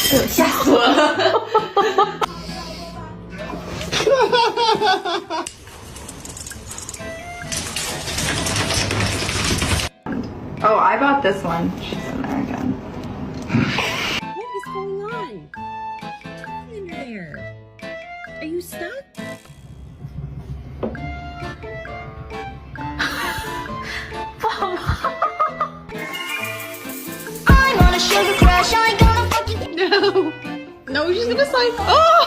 哎呦，吓死我了！Oh, I bought this one. She's American. What is going on? What's in there? Are you stuck? I'm on a sugar crush. I ain't gonna fucking. No. No, she's gonna slide. Oh!